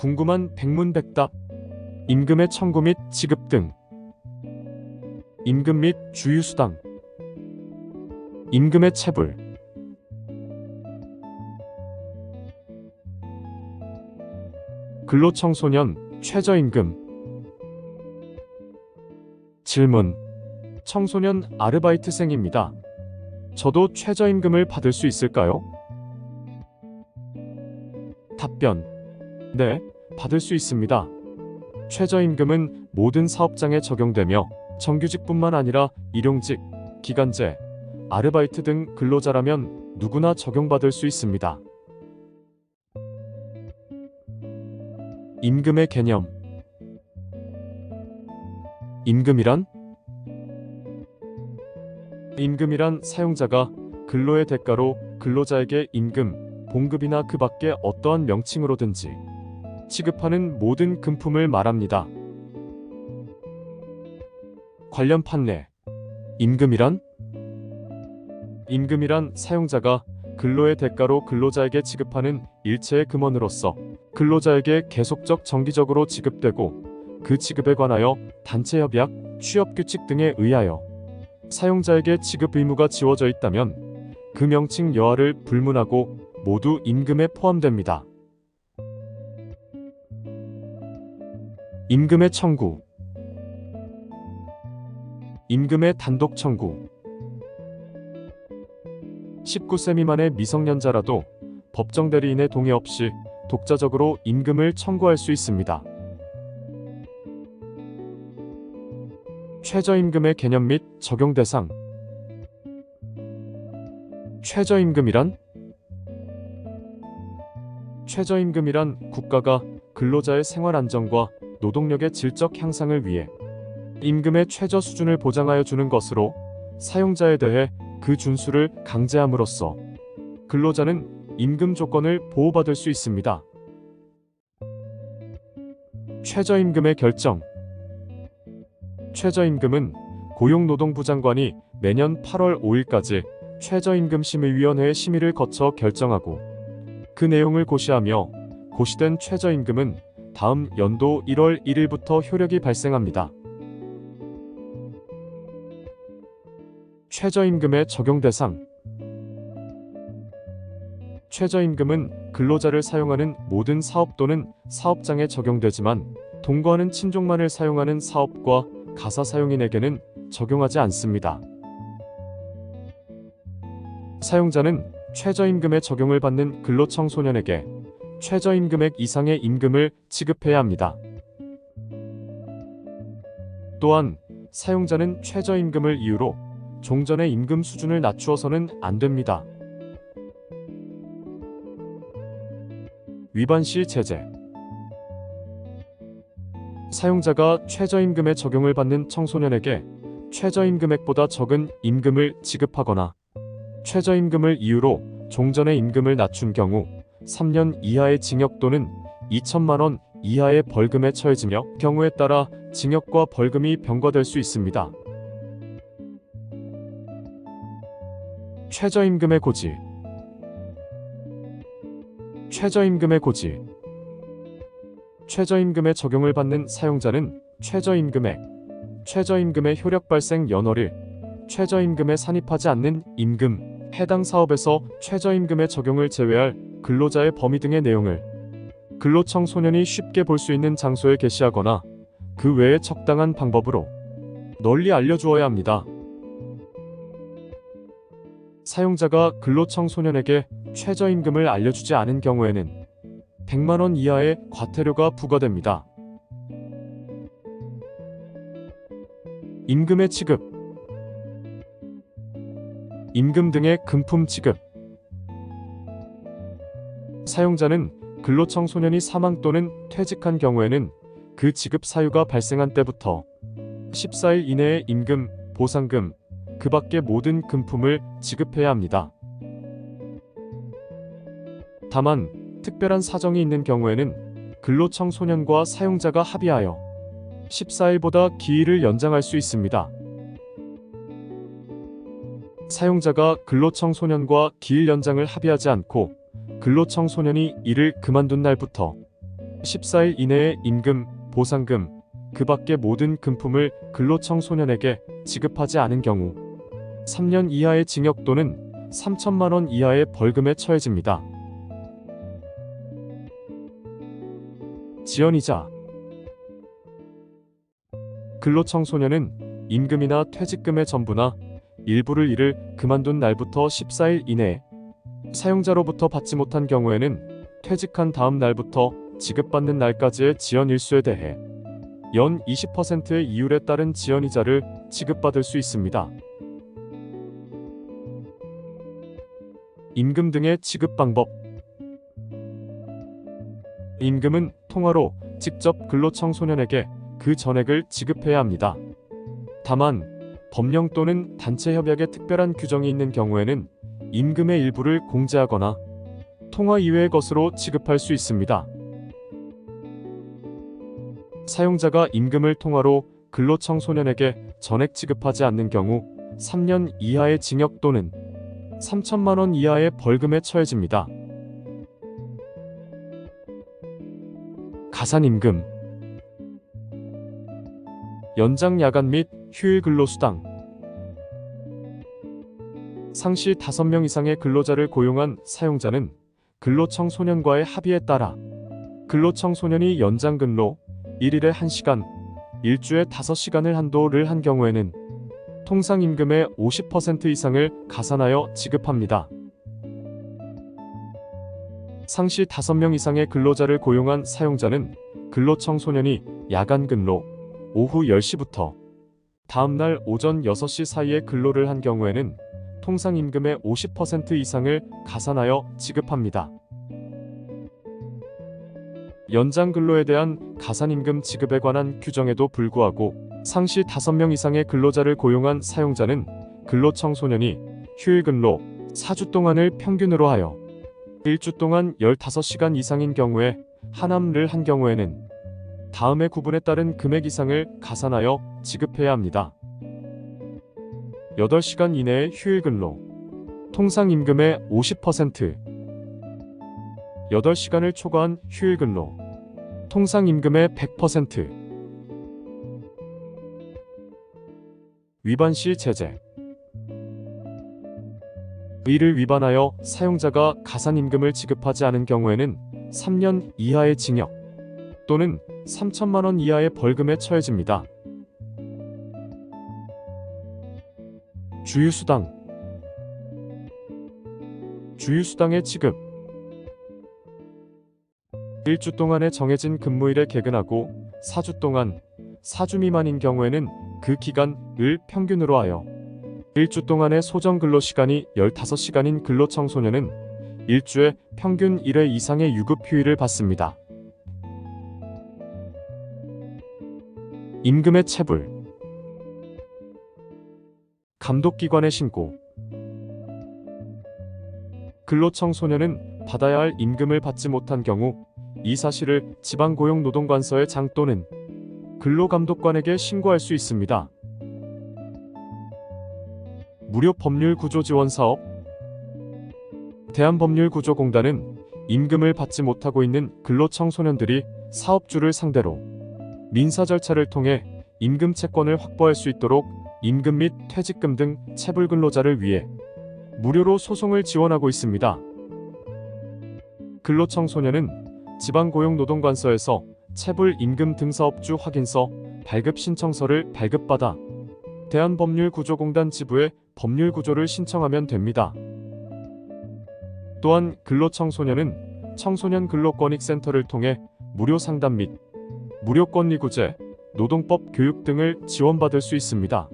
궁금한 백문백답, 임금의 청구 및 지급 등, 임금 및 주유수당, 임금의 체불, 근로청소년, 최저임금. 질문. 청소년 아르바이트생입니다. 저도 최저임금을 받을 수 있을까요? 답변. 네, 받을 수 있습니다. 최저임금은 모든 사업장에 적용되며 정규직뿐만 아니라 일용직, 기간제, 아르바이트 등 근로자라면 누구나 적용받을 수 있습니다. 임금의 개념. 임금이란? 임금이란 사용자가 근로의 대가로 근로자에게 임금, 봉급이나 그 밖에 어떠한 명칭으로든지 지급하는 모든 금품을 말합니다. 관련 판례. 임금이란? 임금이란 사용자가 근로의 대가로 근로자에게 지급하는 일체의 금원으로서 근로자에게 계속적 정기적으로 지급되고 그 지급에 관하여 단체협약, 취업규칙 등에 의하여 사용자에게 지급 의무가 지워져 있다면 그 명칭 여하를 불문하고 모두 임금에 포함됩니다. 임금의 청구. 임금의 단독 청구. 19세 미만의 미성년자라도 법정 대리인의 동의 없이 독자적으로 임금을 청구할 수 있습니다. 최저임금의 개념 및 적용 대상. 최저임금이란? 최저임금이란 국가가 근로자의 생활 안정과 노동력의 질적 향상을 위해 임금의 최저 수준을 보장하여 주는 것으로 사용자에 대해 그 준수를 강제함으로써 근로자는 임금 조건을 보호받을 수 있습니다. 최저임금의 결정. 최저임금은 고용노동부 장관이 매년 8월 5일까지 최저임금심의위원회의 심의를 거쳐 결정하고 그 내용을 고시하며 고시된 최저임금은 다음 연도 1월 1일부터 효력이 발생합니다. 최저임금의 적용 대상. 최저임금은 근로자를 사용하는 모든 사업 또는 사업장에 적용되지만 동거하는 친족만을 사용하는 사업과 가사 사용인에게는 적용하지 않습니다. 사용자는 최저임금의 적용을 받는 근로청소년에게 최저임금액 이상의 임금을 지급해야 합니다. 또한 사용자는 최저임금을 이유로 종전의 임금 수준을 낮추어서는 안 됩니다. 위반 시 제재. 사용자가 최저임금의 적용을 받는 청소년에게 최저임금액보다 적은 임금을 지급하거나 최저임금을 이유로 종전의 임금을 낮춘 경우 3년 이하의 징역 또는 2천만 원 이하의 벌금에 처해지며 경우에 따라 징역과 벌금이 병과될 수 있습니다. 최저임금의 고지. 최저임금의 고지. 최저임금의 적용을 받는 사용자는 최저임금액, 최저임금의 효력 발생 연월일, 최저임금에 산입하지 않는 임금, 해당 사업에서 최저임금의 적용을 제외할 근로자의 범위 등의 내용을 근로청소년이 쉽게 볼 수 있는 장소에 게시하거나 그 외에 적당한 방법으로 널리 알려주어야 합니다. 사용자가 근로청소년에게 최저임금을 알려주지 않은 경우에는 100만 원 이하의 과태료가 부과됩니다. 임금의 지급. 임금 등의 금품 지급. 사용자는 근로청소년이 사망 또는 퇴직한 경우에는 그 지급 사유가 발생한 때부터 14일 이내에 임금, 보상금, 그 밖의 모든 금품을 지급해야 합니다. 다만 특별한 사정이 있는 경우에는 근로청소년과 사용자가 합의하여 14일보다 기일을 연장할 수 있습니다. 사용자가 근로청소년과 기일 연장을 합의하지 않고 근로청소년이 일을 그만둔 날부터 14일 이내에 임금, 보상금, 그 밖의 모든 금품을 근로청소년에게 지급하지 않은 경우 3년 이하의 징역 또는 3천만 원 이하의 벌금에 처해집니다. 지연이자 근로청소년은 임금이나 퇴직금의 전부나 일부를 이를 그만둔 날부터 14일 이내에 사용자로부터 받지 못한 경우에는 퇴직한 다음 날부터 지급받는 날까지의 지연일수에 대해 연 20%의 이율에 따른 지연이자를 지급받을 수 있습니다. 임금 등의 지급 방법. 임금은 통화로 직접 근로청소년에게 그 전액을 지급해야 합니다. 다만 법령 또는 단체 협약에 특별한 규정이 있는 경우에는 임금의 일부를 공제하거나 통화 이외의 것으로 지급할 수 있습니다. 사용자가 임금을 통화로 근로청소년에게 전액 지급하지 않는 경우 3년 이하의 징역 또는 3천만 원 이하의 벌금에 처해집니다. 가산임금, 연장 야간 및 휴일 근로수당. 상시 5명 이상의 근로자를 고용한 사용자는 근로청소년과의 합의에 따라 근로청소년이 연장 근로 1일에 1시간, 일주에 5시간을 한도를 한 경우에는 통상임금의 50% 이상을 가산하여 지급합니다. 상시 5명 이상의 근로자를 고용한 사용자는 근로청소년이 야간 근로 오후 10시부터 다음날 오전 6시 사이에 근로를 한 경우에는 통상임금의 50% 이상을 가산하여 지급합니다. 연장 근로에 대한 가산임금 지급에 관한 규정에도 불구하고 상시 5명 이상의 근로자를 고용한 사용자는 근로청소년이 휴일 근로 4주 동안을 평균으로 하여 1주 동안 15시간 이상인 경우에 하남을 한 경우에는 다음의 구분에 따른 금액 이상을 가산하여 지급해야 합니다. 8시간 이내의 휴일 근로 통상임금의 50%, 8시간을 초과한 휴일 근로 통상임금의 100%. 위반 시 제재. 이를 위반하여 사용자가 가산임금을 지급하지 않은 경우에는 3년 이하의 징역 또는 3천만 원 이하의 벌금에 처해집니다. 주휴수당. 주휴수당의 지급. 1주 동안의 정해진 근무일에 개근하고 4주 동안 4주 미만인 경우에는 그 기간을 평균으로 하여 1주 동안의 소정 근로시간이 15시간인 근로청소년은 1주에 평균 1회 이상의 유급 휴일을 받습니다. 임금의 체불. 감독기관의 신고. 근로청소년은 받아야 할 임금을 받지 못한 경우 이 사실을 지방고용노동관서의 장 또는 근로감독관에게 신고할 수 있습니다. 무료 법률구조지원사업. 대한법률구조공단은 임금을 받지 못하고 있는 근로청소년들이 사업주를 상대로 민사 절차를 통해 임금 채권을 확보할 수 있도록 임금 및 퇴직금 등 체불 근로자를 위해 무료로 소송을 지원하고 있습니다. 근로청소년은 지방고용노동관서에서 체불 임금 등사업주 확인서 발급 신청서를 발급받아 대한법률구조공단 지부에 법률구조를 신청하면 됩니다. 또한 근로청소년은 청소년 근로권익센터를 통해 무료 상담 및 무료 권리구제, 노동법 교육 등을 지원받을 수 있습니다.